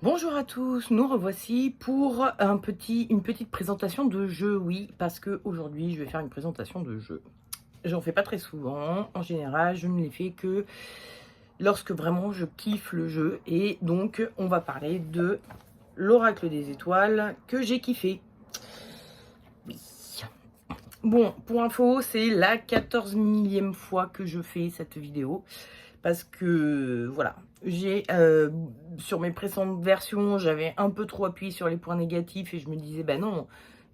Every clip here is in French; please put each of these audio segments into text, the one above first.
Bonjour à tous, nous revoici pour une petite présentation de jeu, oui, parce que aujourd'hui je vais faire une présentation de jeu. J'en fais pas très souvent, en général je ne les fais que lorsque vraiment je kiffe le jeu, et donc on va parler de l'Oracle des Étoiles que j'ai kiffé. Oui. Bon, pour info, c'est la 14 millième fois que je fais cette vidéo. Parce que, voilà, j'ai sur mes précédentes versions, j'avais un peu trop appuyé sur les points négatifs et je me disais, bah non,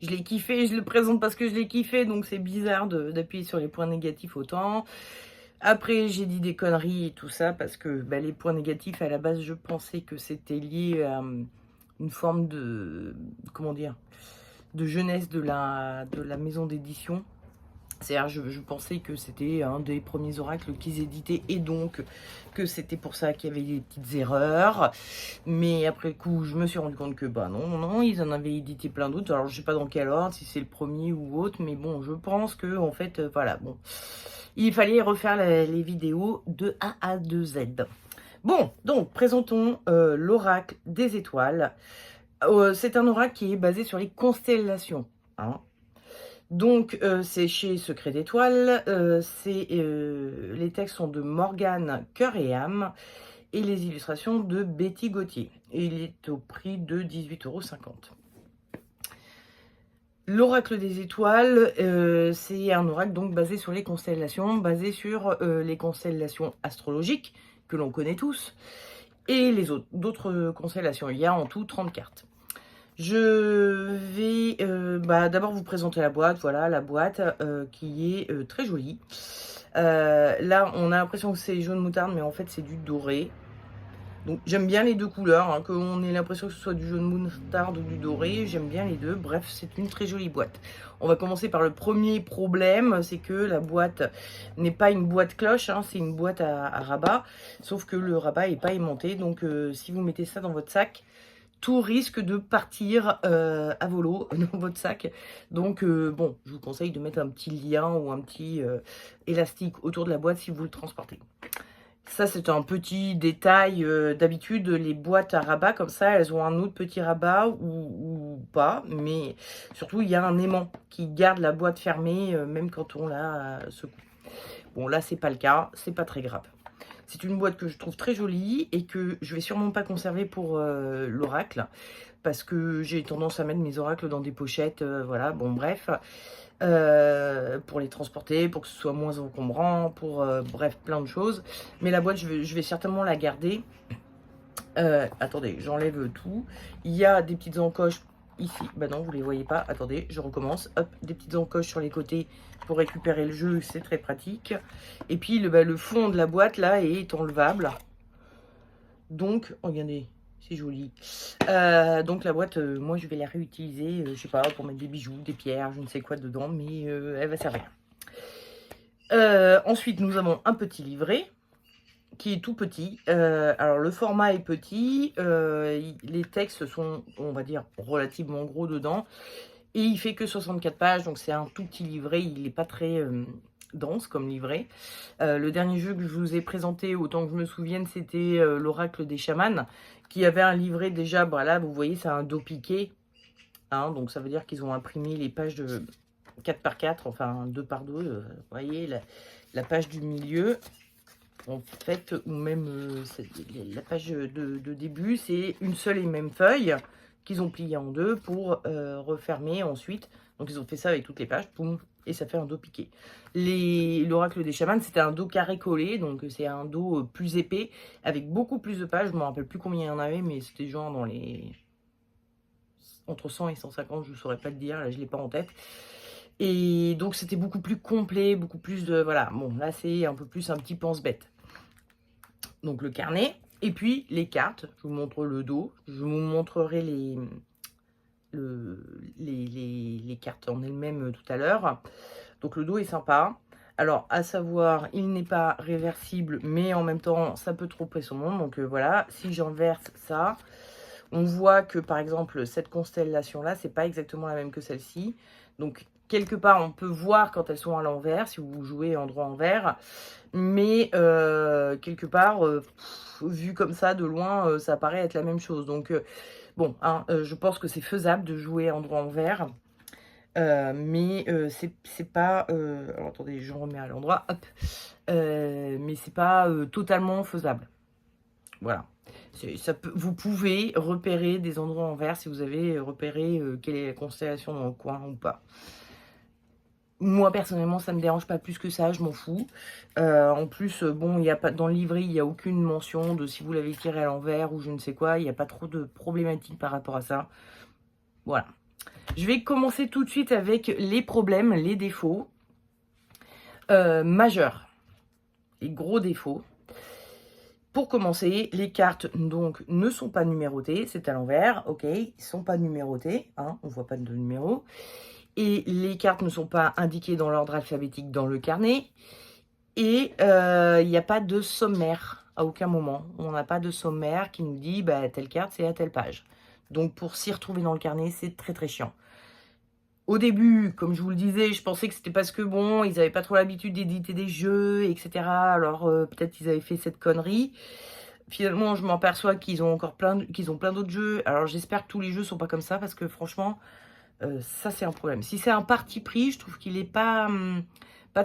je l'ai kiffé, je le présente parce que je l'ai kiffé, donc c'est bizarre d'appuyer sur les points négatifs autant. Après, j'ai dit des conneries et tout ça parce que bah, les points négatifs, à la base, je pensais que c'était lié à une forme de, comment dire, de jeunesse de la maison d'édition. C'est-à-dire, je pensais que c'était un des premiers oracles qu'ils éditaient et donc que c'était pour ça qu'il y avait des petites erreurs. Mais après le coup, je me suis rendu compte que bah non, ils en avaient édité plein d'autres. Alors je sais pas dans quel ordre, si c'est le premier ou autre, mais bon, je pense que en fait, voilà, bon, il fallait refaire les vidéos de A à de Z. Bon, donc présentons l'oracle des étoiles. C'est un oracle qui est basé sur les constellations, hein. Donc, c'est chez Secret d'Étoiles, les textes sont de Morgane Cœur et Âme et les illustrations de Betty Gauthier. Et il est au prix de 18,50 €. L'Oracle des Étoiles, c'est un oracle donc basé sur les constellations, basé sur les constellations astrologiques, que l'on connaît tous, et les d'autres constellations. Il y a en tout 30 cartes. Je vais d'abord vous présenter la boîte. Voilà la boîte qui est très jolie. Là, on a l'impression que c'est jaune moutarde, mais en fait, c'est du doré. Donc, j'aime bien les deux couleurs, hein, qu'on ait l'impression que ce soit du jaune moutarde ou du doré. J'aime bien les deux. Bref, c'est une très jolie boîte. On va commencer par le premier problème, c'est que la boîte n'est pas une boîte cloche, hein, c'est une boîte à rabat. Sauf que le rabat n'est pas aimanté. Donc, si vous mettez ça dans votre sac, tout risque de partir à volo dans votre sac. Donc, bon, je vous conseille de mettre un petit lien ou un petit élastique autour de la boîte si vous le transportez. Ça, c'est un petit détail. D'habitude, les boîtes à rabat, comme ça, elles ont un autre petit rabat ou pas. Mais surtout, il y a un aimant qui garde la boîte fermée, même quand on la secoue. Bon, là, c'est pas le cas. C'est pas très grave. C'est une boîte que je trouve très jolie et que je vais sûrement pas conserver pour l'oracle, parce que j'ai tendance à mettre mes oracles dans des pochettes, voilà, bon bref, pour les transporter, pour que ce soit moins encombrant, pour bref, plein de choses. Mais la boîte, je vais certainement la garder. Attendez, j'enlève tout. Il y a des petites encoches ici. Bah non, vous les voyez pas. Attendez, je recommence. Hop, des petites encoches sur les côtés pour récupérer le jeu. C'est très pratique. Et puis, le fond de la boîte, là, est enlevable. Donc, regardez, c'est joli. Donc, la boîte, moi, je vais la réutiliser, je sais pas, pour mettre des bijoux, des pierres, je ne sais quoi dedans, mais elle va servir. Ensuite, nous avons un petit livret qui est tout petit. Alors, le format est petit, les textes sont, on va dire, relativement gros dedans. Et il fait que 64 pages, donc c'est un tout petit livret, il n'est pas très dense comme livret. Le dernier jeu que je vous ai présenté, autant que je me souvienne, c'était l'Oracle des chamans, qui avait un livret déjà, bah là, vous voyez, c'est un dos piqué. Hein, donc ça veut dire qu'ils ont imprimé les pages de 4 par 4, enfin 2 par 2, vous voyez, la page du milieu. En fait, ou même la page de début, c'est une seule et même feuille qu'ils ont pliée en deux pour refermer ensuite. Donc, ils ont fait ça avec toutes les pages, poum, et ça fait un dos piqué. L'oracle des chamans, c'était un dos carré collé, donc c'est un dos plus épais, avec beaucoup plus de pages. Je ne me rappelle plus combien il y en avait, mais c'était genre dans les... entre 100 et 150, je ne saurais pas le dire, là je ne l'ai pas en tête. Et donc, c'était beaucoup plus complet, beaucoup plus de... Voilà, bon, là c'est un peu plus un petit pense-bête. Donc le carnet, et puis les cartes. Je vous montre le dos, je vous montrerai les cartes en elles-mêmes tout à l'heure. Donc le dos est sympa. Alors, à savoir, il n'est pas réversible, mais en même temps, ça peut tromper son monde. Donc voilà, si j'inverse ça, on voit que par exemple, cette constellation-là, c'est pas exactement la même que celle-ci. Donc quelque part, on peut voir quand elles sont à l'envers, si vous jouez endroit envers. Mais quelque part, vu comme ça, de loin, ça paraît être la même chose. Donc bon, hein, je pense que c'est faisable de jouer endroit envers. Mais c'est pas, alors attendez, je remets à l'endroit, hop. Mais c'est pas, totalement faisable. Voilà. Vous pouvez repérer des endroits envers si vous avez repéré, quelle est la constellation dans le coin ou pas. Moi, personnellement, ça me dérange pas plus que ça, je m'en fous. En plus, bon, il y a pas dans le livret, il y a aucune mention de si vous l'avez tiré à l'envers ou je ne sais quoi. Il y a pas trop de problématiques par rapport à ça. Voilà. Je vais commencer tout de suite avec les problèmes, les défauts majeurs. Les gros défauts. Pour commencer, les cartes donc ne sont pas numérotées, c'est à l'envers, ok, ils ne sont pas numérotés, hein, on ne voit pas de numéro. Et les cartes ne sont pas indiquées dans l'ordre alphabétique dans le carnet. Et il n'y a pas de sommaire à aucun moment. On n'a pas de sommaire qui nous dit bah, telle carte c'est à telle page. Donc pour s'y retrouver dans le carnet, c'est très très chiant. Au début, comme je vous le disais, je pensais que c'était parce que bon, ils n'avaient pas trop l'habitude d'éditer des jeux, etc. Alors peut-être qu'ils avaient fait cette connerie. Finalement, je m'aperçois qu'ils ont encore plein d'autres jeux. Alors j'espère que tous les jeux sont pas comme ça parce que franchement, ça c'est un problème. Si c'est un parti pris, je trouve qu'il est pas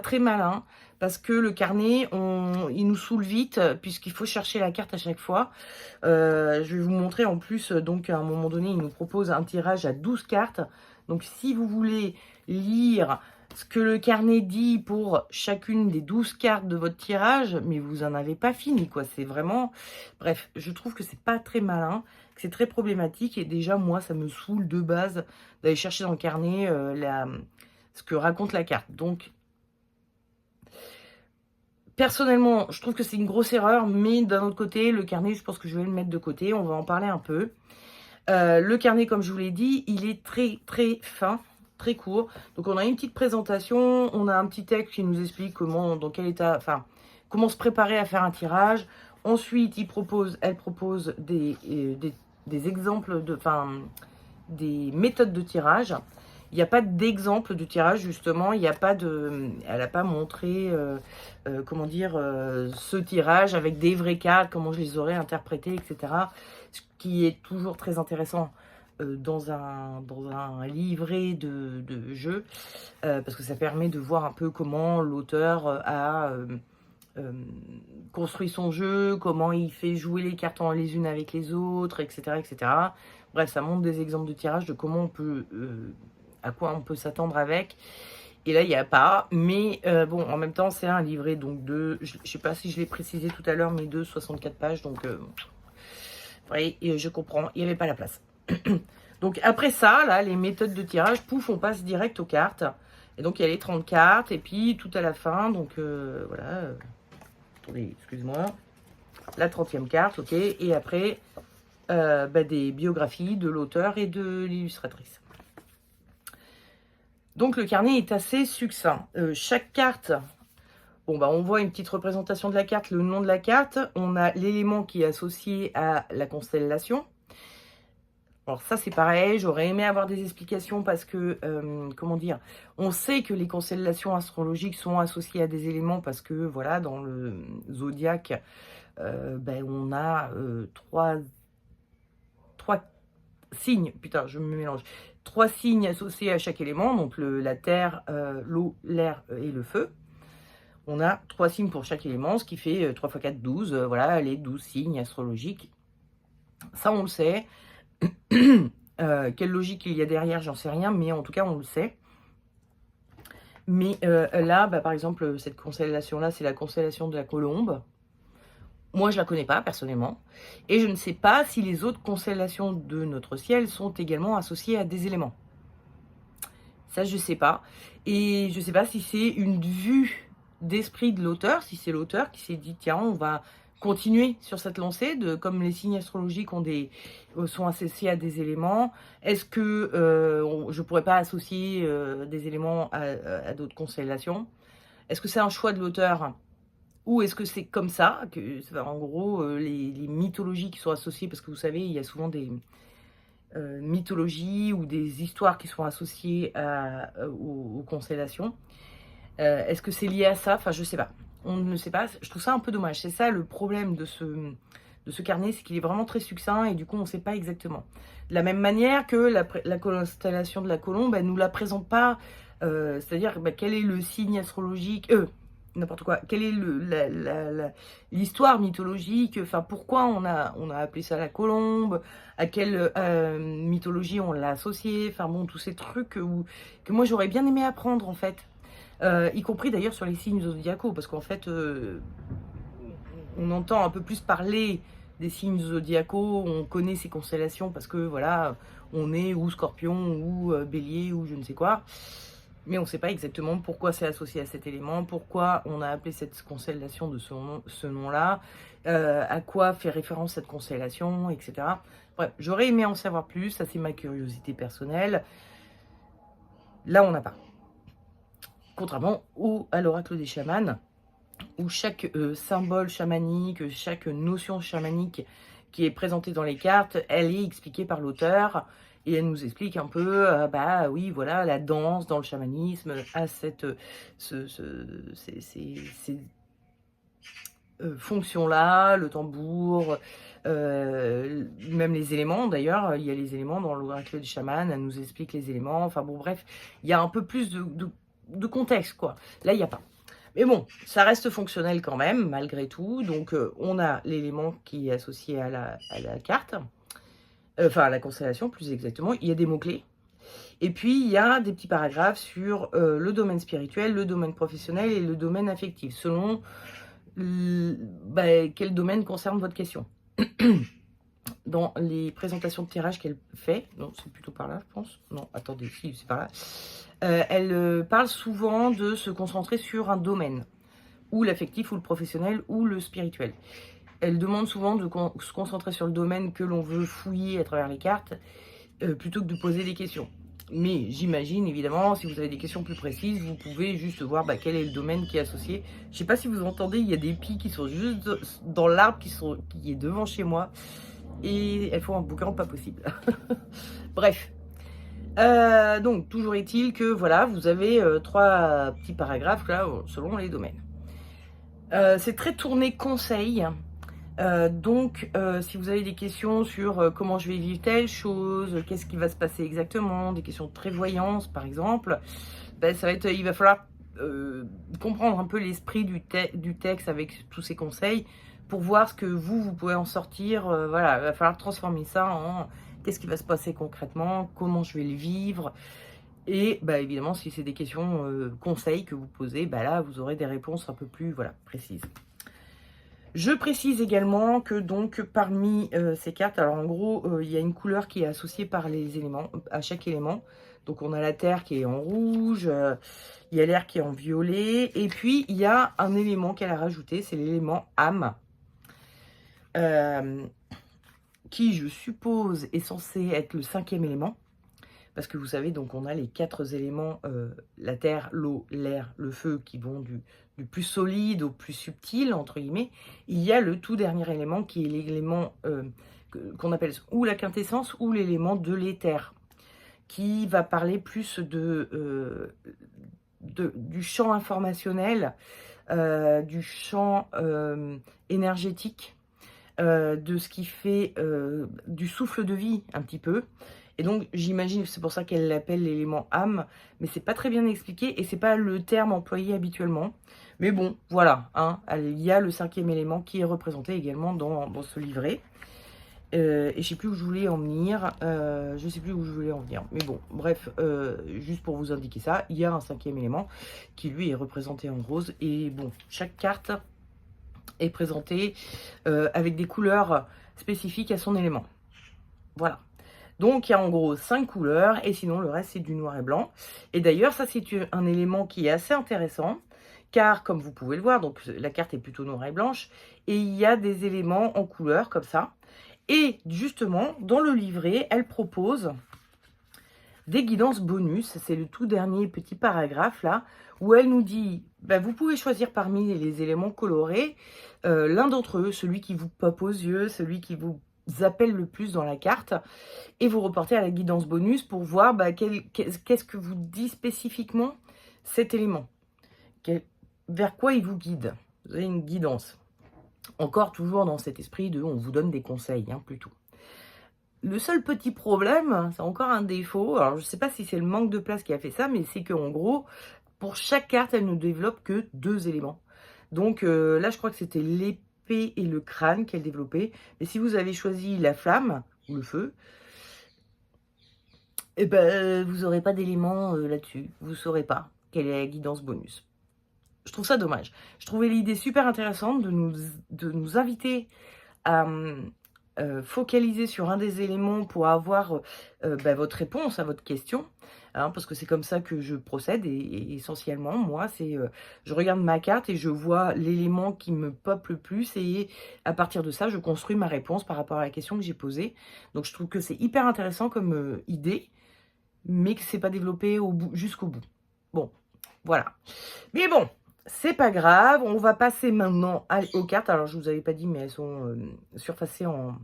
très malin parce que le carnet, il nous saoule vite puisqu'il faut chercher la carte à chaque fois. Je vais vous montrer en plus, donc à un moment donné, il nous propose un tirage à 12 cartes. Donc si vous voulez lire ce que le carnet dit pour chacune des 12 cartes de votre tirage, mais vous en avez pas fini, quoi. C'est vraiment... Bref, je trouve que c'est pas très malin, que c'est très problématique. Et déjà, moi, ça me saoule de base d'aller chercher dans le carnet ce que raconte la carte. Donc, personnellement, je trouve que c'est une grosse erreur, mais d'un autre côté, le carnet, je pense que je vais le mettre de côté. On va en parler un peu. Le carnet, comme je vous l'ai dit, il est très très fin, très court. Donc on a une petite présentation, on a un petit texte qui nous explique comment, dans quel état, enfin, comment se préparer à faire un tirage. Ensuite, elle propose des exemples de, enfin, des méthodes de tirage. Il n'y a pas d'exemple de tirage, justement. Il n'y a pas de, elle n'a pas montré, comment dire, ce tirage avec des vraies cartes, comment je les aurais interprétées, etc. Ce qui est toujours très intéressant dans un livret de jeu, parce que ça permet de voir un peu comment l'auteur a construit son jeu, comment il fait jouer les cartes les unes avec les autres, etc., etc. Bref, ça montre des exemples de tirage de comment on peut... à quoi on peut s'attendre avec. Et là, il n'y a pas. Mais bon, en même temps, c'est un livret donc de... Je ne sais pas si je l'ai précisé tout à l'heure, mais de 64 pages. Donc, oui, je comprends. Il n'y avait pas la place. Donc, après ça, là, les méthodes de tirage, pouf, on passe direct aux cartes. Et donc, il y a les 30 cartes. Et puis, tout à la fin, donc, voilà. Attendez, excusez-moi. La 30e carte, ok. Et après, bah, des biographies de l'auteur et de l'illustratrice. Donc le carnet est assez succinct. Chaque carte, bon, bah, on voit une petite représentation de la carte, le nom de la carte. On a l'élément qui est associé à la constellation. Alors ça c'est pareil, j'aurais aimé avoir des explications parce que, comment dire, on sait que les constellations astrologiques sont associées à des éléments parce que, voilà, dans le zodiaque, ben, on a trois signes, putain, je me mélange, 3 signes associés à chaque élément, donc la terre, l'eau, l'air et le feu. On a 3 signes pour chaque élément, ce qui fait 3 x 4, 12, voilà, les 12 signes astrologiques. Ça, on le sait. Quelle logique il y a derrière, j'en sais rien, mais en tout cas, on le sait. Mais là, bah, par exemple, cette constellation-là, c'est la constellation de la Colombe. Moi, je ne la connais pas, personnellement. Et je ne sais pas si les autres constellations de notre ciel sont également associées à des éléments. Ça, je ne sais pas. Et je ne sais pas si c'est une vue d'esprit de l'auteur, si c'est l'auteur qui s'est dit, tiens, on va continuer sur cette lancée, comme les signes astrologiques sont associés à des éléments. Est-ce que je ne pourrais pas associer des éléments à d'autres constellations? Est-ce que c'est un choix de l'auteur? Ou est-ce que c'est comme ça, que en gros, les mythologies qui sont associées, parce que vous savez, il y a souvent mythologies ou des histoires qui sont associées aux constellations. Est-ce que c'est lié à ça? Enfin, je sais pas. On ne sait pas. Je trouve ça un peu dommage. C'est ça le problème de ce carnet, c'est qu'il est vraiment très succinct et du coup, on ne sait pas exactement. De la même manière que la constellation de la Colombe, elle ne nous la présente pas. C'est-à-dire, quel est le signe astrologique n'importe quoi. Quelle est l'histoire mythologique? Enfin, pourquoi on a appelé ça la colombe? À quelle mythologie on l'a associé? Enfin bon, tous ces trucs que moi j'aurais bien aimé apprendre en fait. Y compris d'ailleurs sur les signes zodiacaux, parce qu'en fait, on entend un peu plus parler des signes zodiacaux, on connaît ces constellations parce que voilà, on est ou Scorpion ou Bélier ou je ne sais quoi. Mais on ne sait pas exactement pourquoi c'est associé à cet élément, pourquoi on a appelé cette constellation de ce nom-là, à quoi fait référence cette constellation, etc. Bref, j'aurais aimé en savoir plus, ça c'est ma curiosité personnelle. Là, on n'a pas. Contrairement à l'oracle des chamans, où chaque symbole chamanique, chaque notion chamanique qui est présentée dans les cartes, elle est expliquée par l'auteur. Et elle nous explique un peu, oui, voilà, la danse dans le chamanisme a ces fonctions-là, le tambour, même les éléments d'ailleurs, il y a les éléments dans l'oracle du chaman, elle nous explique les éléments, enfin bon, bref, il y a un peu plus de contexte, quoi. Là, il n'y a pas. Mais bon, ça reste fonctionnel quand même, malgré tout. Donc, on a l'élément qui est associé à la carte. Enfin, à la constellation, plus exactement. Il y a des mots-clés. Et puis, il y a des petits paragraphes sur le domaine spirituel, le domaine professionnel et le domaine affectif, selon quel domaine concerne votre question. Dans les présentations de tirage qu'elle fait, non, c'est plutôt par là, je pense. Non, attendez, si, c'est par là. Elle parle souvent de se concentrer sur un domaine, ou l'affectif, ou le professionnel, ou le spirituel. Elle demande souvent de se concentrer sur le domaine que l'on veut fouiller à travers les cartes, plutôt que de poser des questions. Mais j'imagine, évidemment, si vous avez des questions plus précises, vous pouvez juste voir quel est le domaine qui est associé. Je ne sais pas si vous entendez, il y a des pies qui sont juste dans l'arbre qui est devant chez moi. Et elles font un boucan pas possible. Bref. Donc, toujours est-il que, voilà, vous avez 3 petits paragraphes, là, selon les domaines. C'est très tourné conseil. Donc, si vous avez des questions sur comment je vais vivre telle chose, qu'est-ce qui va se passer exactement, des questions de prévoyance par exemple, ça va être, il va falloir comprendre un peu l'esprit du texte avec tous ces conseils pour voir ce que vous pouvez en sortir. Voilà, il va falloir transformer ça en qu'est-ce qui va se passer concrètement, comment je vais le vivre. Et évidemment, si c'est des questions conseils que vous posez, là, vous aurez des réponses un peu plus précises. Je précise également que donc parmi ces cartes, alors en gros, il y a une couleur qui est associée par les éléments, à chaque élément. Donc on a la terre qui est en rouge, il y a l'air qui est en violet, et puis il y a un élément qu'elle a rajouté, c'est l'élément âme, qui je suppose est censé être le 5e élément. Parce que vous savez, donc on a les 4 éléments, la terre, l'eau, l'air, le feu, qui vont du plus solide au plus subtil, entre guillemets. Il y a le tout dernier élément qui est l'élément qu'on appelle ou la quintessence ou l'élément de l'éther, qui va parler plus du champ informationnel, du champ énergétique, de ce qui fait du souffle de vie un petit peu. Et donc, j'imagine, c'est pour ça qu'elle l'appelle l'élément âme, mais c'est pas très bien expliqué et c'est pas le terme employé habituellement. Mais bon, voilà, il y a le 5e élément qui est représenté également dans ce livret. Et je sais plus où je voulais en venir. Mais bon, bref, juste pour vous indiquer ça, il y a un 5e élément qui lui est représenté en rose. Et bon, chaque carte est présentée avec des couleurs spécifiques à son élément. Voilà. Donc, il y a en gros 5 couleurs et sinon, le reste, c'est du noir et blanc. Et d'ailleurs, ça, c'est un élément qui est assez intéressant car, comme vous pouvez le voir, donc la carte est plutôt noire et blanche et il y a des éléments en couleur comme ça. Et justement, dans le livret, elle propose des guidances bonus. C'est le tout dernier petit paragraphe là où elle nous dit, vous pouvez choisir parmi les éléments colorés l'un d'entre eux, celui qui vous pop aux yeux, celui qui vous appelle le plus dans la carte et vous reportez à la guidance bonus pour voir qu'est-ce que vous dit spécifiquement cet élément, vers quoi il vous guide. Vous avez une guidance. Encore toujours dans cet esprit de on vous donne des conseils, plutôt. Le seul petit problème, c'est encore un défaut, alors je ne sais pas si c'est le manque de place qui a fait ça, mais c'est qu'en gros, pour chaque carte, elle ne développe que 2 éléments. Donc là, je crois que c'était l'épée et le crâne qu'elle développait. Mais si vous avez choisi la flamme ou le feu, eh ben, vous n'aurez pas d'éléments là-dessus. Vous ne saurez pas quelle est la guidance bonus. Je trouve ça dommage. Je trouvais l'idée super intéressante de nous inviter à focaliser sur un des éléments pour avoir votre réponse à votre question, parce que c'est comme ça que je procède et essentiellement, moi, c'est je regarde ma carte et je vois l'élément qui me pop le plus et à partir de ça, je construis ma réponse par rapport à la question que j'ai posée. Donc, je trouve que c'est hyper intéressant comme idée, mais que c'est pas développé jusqu'au bout. Bon, voilà. Mais bon, c'est pas grave, on va passer maintenant aux cartes. Alors, je vous avais pas dit, mais elles sont surfacées en...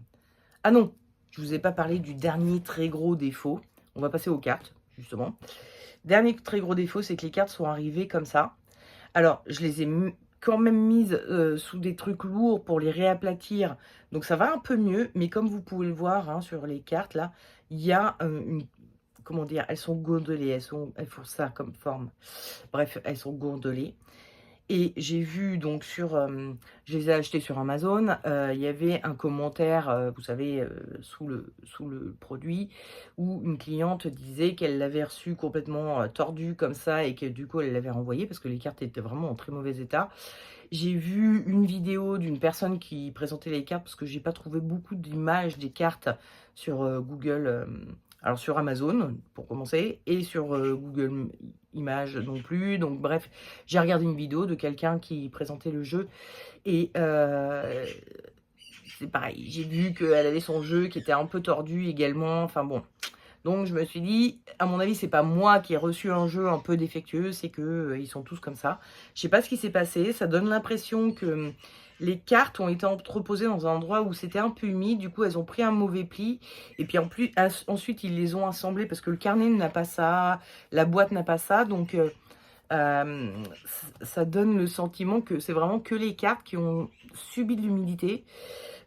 Ah non, je vous ai pas parlé du dernier très gros défaut. On va passer aux cartes, justement. Dernier très gros défaut, c'est que les cartes sont arrivées comme ça. Alors, je les ai quand même mises sous des trucs lourds pour les réaplatir. Donc, ça va un peu mieux. Mais comme vous pouvez le voir sur les cartes, là, il y a comment dire, elles sont gondolées, elles font ça comme forme. Bref, elles sont gondolées. Et j'ai vu donc je les ai achetées sur Amazon, il y avait un commentaire, vous savez, sous le produit, où une cliente disait qu'elle l'avait reçu complètement tordu comme ça et que du coup elle l'avait renvoyé parce que les cartes étaient vraiment en très mauvais état. J'ai vu une vidéo d'une personne qui présentait les cartes parce que j'ai pas trouvé beaucoup d'images des cartes sur Google, alors sur Amazon pour commencer et sur Google Images non plus. Donc bref, j'ai regardé une vidéo de quelqu'un qui présentait le jeu et c'est pareil, j'ai vu qu'elle avait son jeu qui était un peu tordu également, enfin bon. Donc je me suis dit, à mon avis, c'est pas moi qui ai reçu un jeu un peu défectueux, c'est que ils sont tous comme ça. Je sais pas ce qui s'est passé, ça donne l'impression que les cartes ont été entreposées dans un endroit où c'était un peu humide, du coup elles ont pris un mauvais pli, et puis ensuite ils les ont assemblées parce que le carnet n'a pas ça, la boîte n'a pas ça, donc ça donne le sentiment que c'est vraiment que les cartes qui ont subi de l'humidité.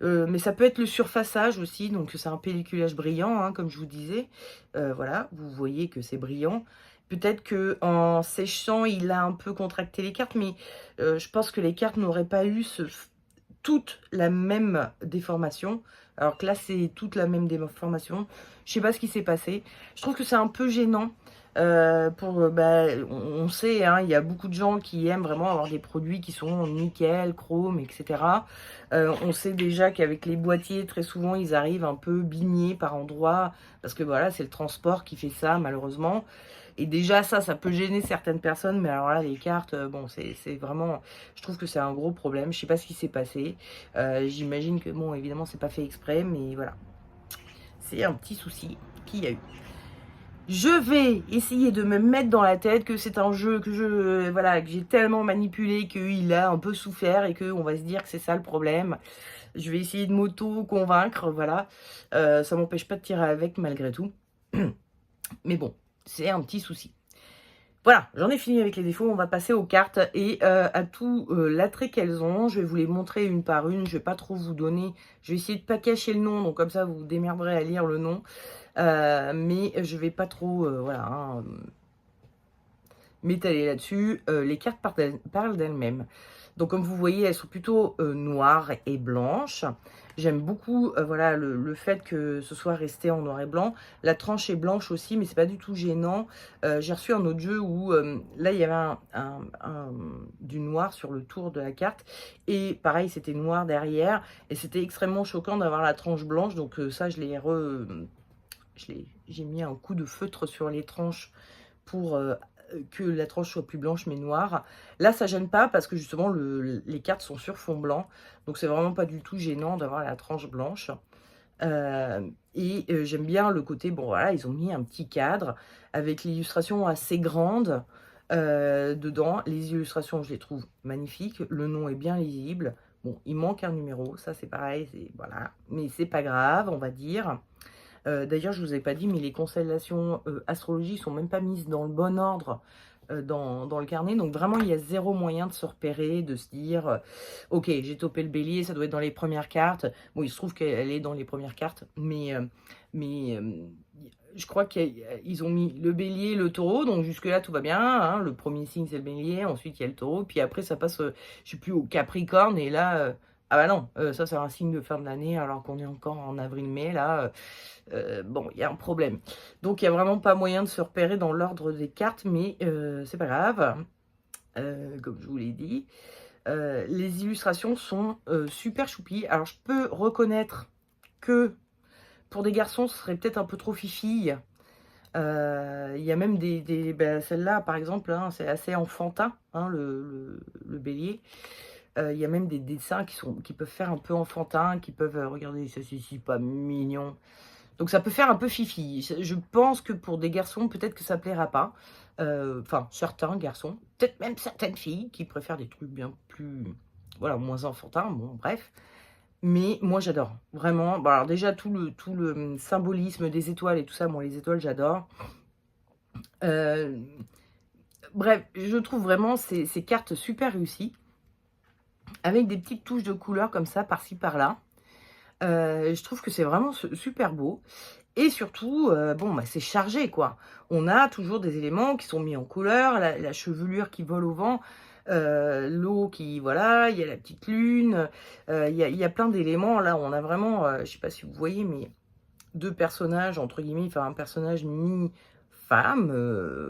Mais ça peut être le surfaçage aussi, donc c'est un pelliculage brillant, comme je vous disais. Voilà, vous voyez que c'est brillant. Peut-être qu'en séchant, il a un peu contracté les cartes, mais je pense que les cartes n'auraient pas eu toute la même déformation. Alors que là, c'est toute la même déformation. Je sais pas ce qui s'est passé. Je trouve que c'est un peu gênant. On sait, il y a beaucoup de gens qui aiment vraiment avoir des produits qui sont nickel, chrome, etc. On sait déjà qu'avec les boîtiers, très souvent, ils arrivent un peu bignés par endroits, parce que voilà, c'est le transport qui fait ça, malheureusement. Et déjà, ça peut gêner certaines personnes, mais alors là, les cartes, bon, c'est vraiment... Je trouve que c'est un gros problème. Je sais pas ce qui s'est passé. J'imagine que, bon, évidemment, c'est pas fait exprès, mais voilà. C'est un petit souci qu'il y a eu. Je vais essayer de me mettre dans la tête que c'est un jeu que j'ai tellement manipulé qu'il a un peu souffert et qu'on va se dire que c'est ça le problème. Je vais essayer de m'auto-convaincre, voilà. Ça m'empêche pas de tirer avec malgré tout. Mais bon, c'est un petit souci. Voilà, j'en ai fini avec les défauts, on va passer aux cartes et à tout l'attrait qu'elles ont. Je vais vous les montrer une par une, je vais pas trop vous donner, je vais essayer de pas cacher le nom, donc comme ça vous vous démerderez à lire le nom. Mais je vais pas trop m'étaler là-dessus. Les cartes parlent d'elles-mêmes. Donc comme vous voyez, elles sont plutôt noires et blanches. J'aime beaucoup le fait que ce soit resté en noir et blanc. La tranche est blanche aussi, mais c'est pas du tout gênant. J'ai reçu un autre jeu où là il y avait du noir sur le tour de la carte. Et pareil, c'était noir derrière. Et c'était extrêmement choquant d'avoir la tranche blanche. Donc ça, j'ai mis un coup de feutre sur les tranches pour que la tranche soit plus blanche mais noire. Là, ça gêne pas parce que justement, les cartes sont sur fond blanc. Donc, c'est vraiment pas du tout gênant d'avoir la tranche blanche. J'aime bien le côté, bon voilà, ils ont mis un petit cadre avec l'illustration assez grande dedans. Les illustrations, je les trouve magnifiques. Le nom est bien lisible. Bon, il manque un numéro, ça c'est pareil, voilà, mais c'est pas grave, on va dire. D'ailleurs, je vous ai pas dit, mais les constellations astrologiques sont même pas mises dans le bon ordre dans le carnet. Donc vraiment, il y a zéro moyen de se repérer, de se dire ok, j'ai topé le bélier, ça doit être dans les premières cartes. Bon, il se trouve qu'elle est dans les premières cartes, mais je crois qu'ils ont mis le bélier, le taureau, donc jusque-là tout va bien, hein. Le premier signe c'est le bélier, ensuite il y a le taureau, puis après ça passe, je sais plus, au capricorne, et là, ah bah non, ça c'est un signe de fin de l'année alors qu'on est encore en avril-mai, là, bon, il y a un problème. Donc il n'y a vraiment pas moyen de se repérer dans l'ordre des cartes, mais c'est pas grave, comme je vous l'ai dit. Les illustrations sont super choupies. Alors je peux reconnaître que pour des garçons, ce serait peut-être un peu trop fifille. Il y a même celle-là, par exemple, hein, c'est assez enfantin, hein, le bélier. Il y a même des dessins qui peuvent faire un peu enfantin, qui peuvent, regardez, ça c'est pas mignon. Donc ça peut faire un peu fifi. Je pense que pour des garçons, peut-être que ça plaira pas. Enfin, certains garçons, peut-être même certaines filles qui préfèrent des trucs bien plus, voilà, moins enfantins, bon, bref. Mais moi, j'adore, vraiment. Bon, alors déjà, tout le symbolisme des étoiles et tout ça, moi, les étoiles, j'adore. Bref, je trouve vraiment ces cartes super réussies, avec des petites touches de couleur comme ça, par-ci, par-là. Je trouve que c'est vraiment super beau. Et surtout, bon, bah, c'est chargé, quoi. On a toujours des éléments qui sont mis en couleur, la chevelure qui vole au vent, l'eau qui, voilà, il y a la petite lune, il y a plein d'éléments. Là, on a vraiment, je sais pas si vous voyez, mais 2 personnages, entre guillemets, enfin, un personnage mi-femme,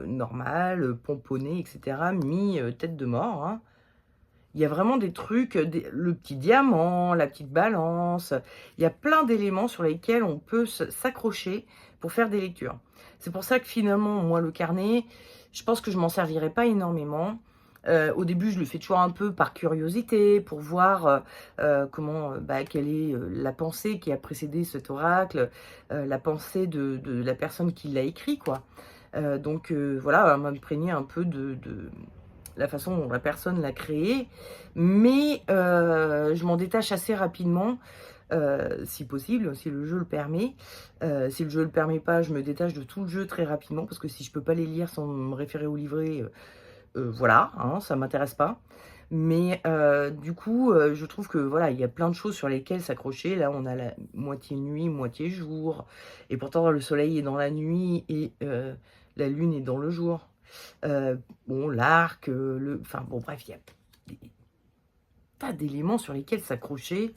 normale, pomponnée, et cetera, mi-tête de mort, hein. Il y a vraiment des trucs, le petit diamant, la petite balance, il y a plein d'éléments sur lesquels on peut s'accrocher pour faire des lectures. C'est pour ça que finalement, moi, le carnet, je pense que je m'en servirai pas énormément. Au début, je le fais toujours un peu par curiosité, pour voir comment, quelle est la pensée qui a précédé cet oracle, la pensée de la personne qui l'a écrit, quoi. Donc voilà, m'imprégner un peu de la façon dont la personne l'a créé, mais je m'en détache assez rapidement, si possible, si le jeu le permet. Si le jeu le permet pas, je me détache de tout le jeu très rapidement, parce que si je peux pas les lire sans me référer au livret, voilà, hein, ça m'intéresse pas. Mais du coup, je trouve que voilà, il y a plein de choses sur lesquelles s'accrocher. Là, on a la moitié nuit, moitié jour, et pourtant le soleil est dans la nuit et la lune est dans le jour. Bon, l'arc, enfin bon, bref, il y a des tas d'éléments sur lesquels s'accrocher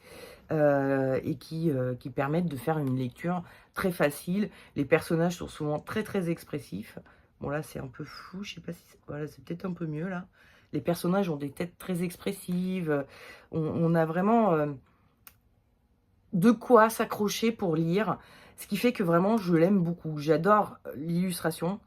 et qui permettent de faire une lecture très facile. Les personnages sont souvent très très expressifs. Bon, là c'est un peu flou, je sais pas si voilà, c'est peut-être un peu mieux là. Les personnages ont des têtes très expressives. On a vraiment de quoi s'accrocher pour lire, ce qui fait que vraiment je l'aime beaucoup. J'adore l'illustration.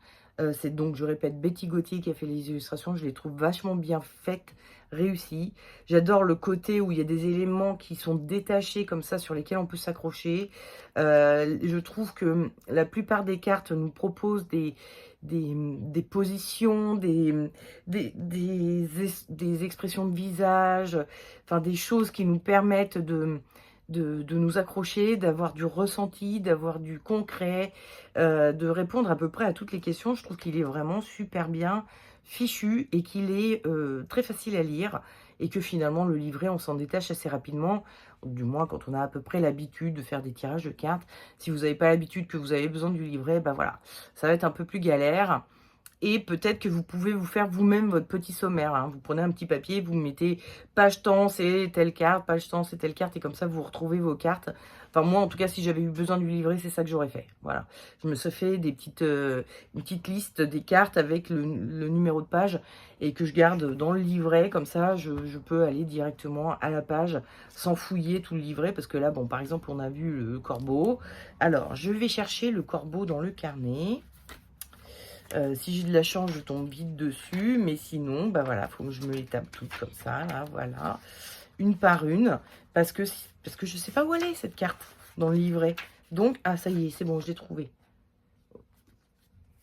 C'est donc, je répète, Betty Gauthier qui a fait les illustrations. Je les trouve vachement bien faites, réussies. J'adore le côté où il y a des éléments qui sont détachés comme ça, sur lesquels on peut s'accrocher. Je trouve que la plupart des cartes nous proposent des positions, des expressions de visage, enfin des choses qui nous permettent de nous accrocher, d'avoir du ressenti, d'avoir du concret, de répondre à peu près à toutes les questions. Je trouve qu'il est vraiment super bien fichu et qu'il est très facile à lire, et que finalement le livret, on s'en détache assez rapidement, du moins quand on a à peu près l'habitude de faire des tirages de cartes. Si vous n'avez pas l'habitude, que vous avez besoin du livret, bah voilà, ça va être un peu plus galère. Et peut-être que vous pouvez vous faire vous-même votre petit sommaire, hein. Vous prenez un petit papier, vous mettez page temps, c'est telle carte, page temps, c'est telle carte, et comme ça, vous retrouvez vos cartes. Enfin, moi, en tout cas, si j'avais eu besoin du livret, c'est ça que j'aurais fait. Voilà. Je me suis fait une petite liste des cartes avec le numéro de page, et que je garde dans le livret. Comme ça, je peux aller directement à la page sans fouiller tout le livret. Parce que là, bon, par exemple, on a vu le corbeau. Alors, je vais chercher le corbeau dans le carnet. Si j'ai de la chance, je tombe vite dessus, mais sinon, bah voilà, faut que je me les tape toutes comme ça, là, voilà, une par une, parce que je sais pas où elle est, cette carte, dans le livret. Donc, ah, ça y est, c'est bon, je l'ai trouvée.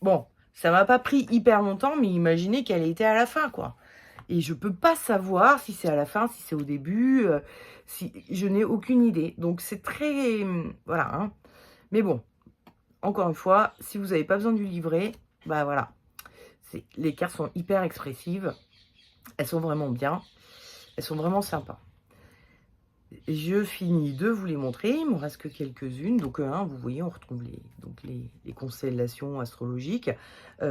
Bon, ça m'a pas pris hyper longtemps, mais imaginez qu'elle était à la fin, quoi. Et je peux pas savoir si c'est à la fin, si c'est au début, si je n'ai aucune idée. Donc c'est très, voilà, hein. Mais bon, encore une fois, si vous n'avez pas besoin du livret, bah voilà. Les cartes sont hyper expressives. Elles sont vraiment bien. Elles sont vraiment sympas. Je finis de vous les montrer. Il me reste que quelques-unes. Donc, vous voyez, on retrouve les constellations astrologiques.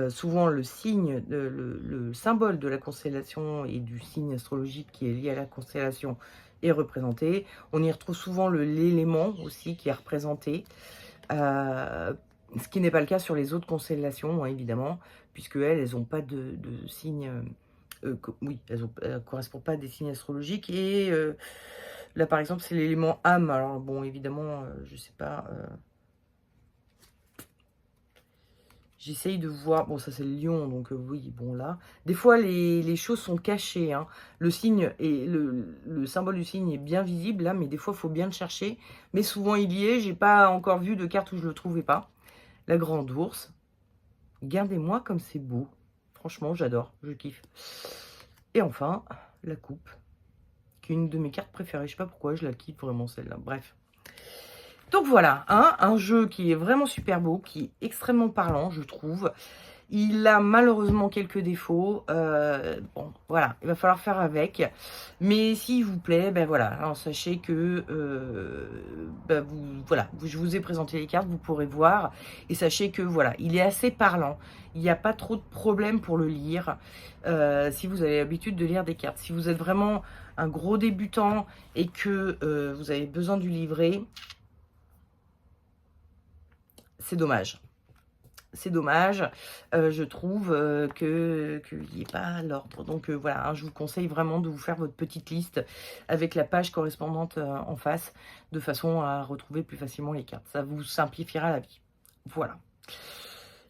Souvent, le signe, le symbole de la constellation et du signe astrologique qui est lié à la constellation est représenté. On y retrouve souvent l'élément aussi qui est représenté. Ce qui n'est pas le cas sur les autres constellations, hein, évidemment, puisque elles n'ont pas de signes. Oui, elles ne correspondent pas à des signes astrologiques. Et là, par exemple, c'est l'élément âme. Alors, bon, évidemment, je ne sais pas. J'essaye de voir. Bon, ça, c'est le lion, donc oui, bon, là. Des fois, les choses sont cachées. Hein. Le signe et le symbole du signe est bien visible, là, mais des fois, il faut bien le chercher. Mais souvent, il y est. J'ai pas encore vu de carte où je ne le trouvais pas. La grande ours. Gardez-moi comme c'est beau. Franchement, j'adore. Je kiffe. Et enfin, la coupe. Qui est une de mes cartes préférées. Je sais pas pourquoi, je la kiffe vraiment celle-là. Bref. Donc voilà, hein, un jeu qui est vraiment super beau, qui est extrêmement parlant, je trouve. Il a malheureusement quelques défauts. Bon, voilà, il va falloir faire avec. Mais s'il vous plaît, ben voilà, alors sachez que voilà, je vous ai présenté les cartes, vous pourrez voir. Et sachez que voilà, il est assez parlant. Il n'y a pas trop de problème pour le lire. Si vous avez l'habitude de lire des cartes. Si vous êtes vraiment un gros débutant et que vous avez besoin du livret, c'est dommage. C'est dommage, je trouve qu'il n'y ait pas l'ordre. Donc voilà, hein, je vous conseille vraiment de vous faire votre petite liste avec la page correspondante en face, de façon à retrouver plus facilement les cartes. Ça vous simplifiera la vie. Voilà.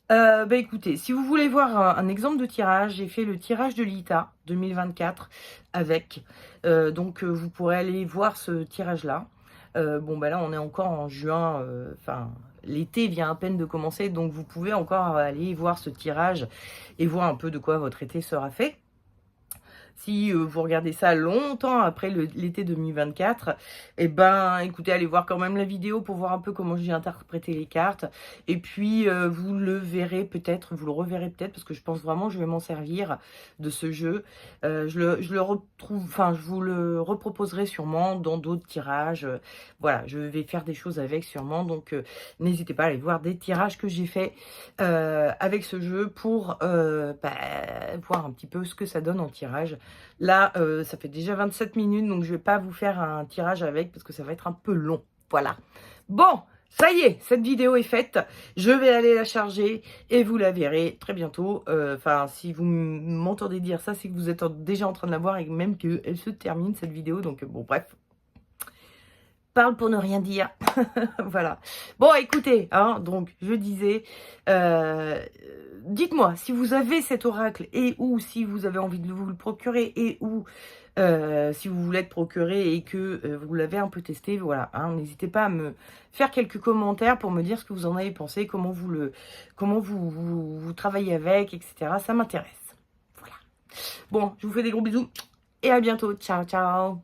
Bah écoutez, si vous voulez voir un exemple de tirage, j'ai fait le tirage de l'ITA 2024 avec. Donc vous pourrez aller voir ce tirage-là. Bon, bah là, on est encore en juin, enfin, l'été vient à peine de commencer, donc vous pouvez encore aller voir ce tirage et voir un peu de quoi votre été sera fait. Si vous regardez ça longtemps après l'été 2024, eh ben, écoutez, allez voir quand même la vidéo pour voir un peu comment j'ai interprété les cartes. Et puis, vous le verrez peut-être, vous le reverrez peut-être, parce que je pense vraiment que je vais m'en servir de ce jeu. Je le retrouve, enfin, je vous le reproposerai sûrement dans d'autres tirages. Voilà, je vais faire des choses avec sûrement. Donc, n'hésitez pas à aller voir des tirages que j'ai fait avec ce jeu pour voir un petit peu ce que ça donne en tirage. Là, ça fait déjà 27 minutes, donc je ne vais pas vous faire un tirage avec parce que ça va être un peu long. Voilà. Bon, ça y est, cette vidéo est faite. Je vais aller la charger et vous la verrez très bientôt. Enfin, si vous m'entendez dire ça, c'est que vous êtes déjà en train de la voir et même qu'elle se termine, cette vidéo. Donc, bon, bref. Parle pour ne rien dire. Voilà. Bon, écoutez, hein, donc, je disais, dites-moi si vous avez cet oracle et ou si vous avez envie de vous le procurer et ou si vous voulez être procuré et que vous l'avez un peu testé, voilà. Hein, n'hésitez pas à me faire quelques commentaires pour me dire ce que vous en avez pensé, comment vous travaillez avec, etc. Ça m'intéresse. Voilà. Bon, je vous fais des gros bisous et à bientôt. Ciao, ciao.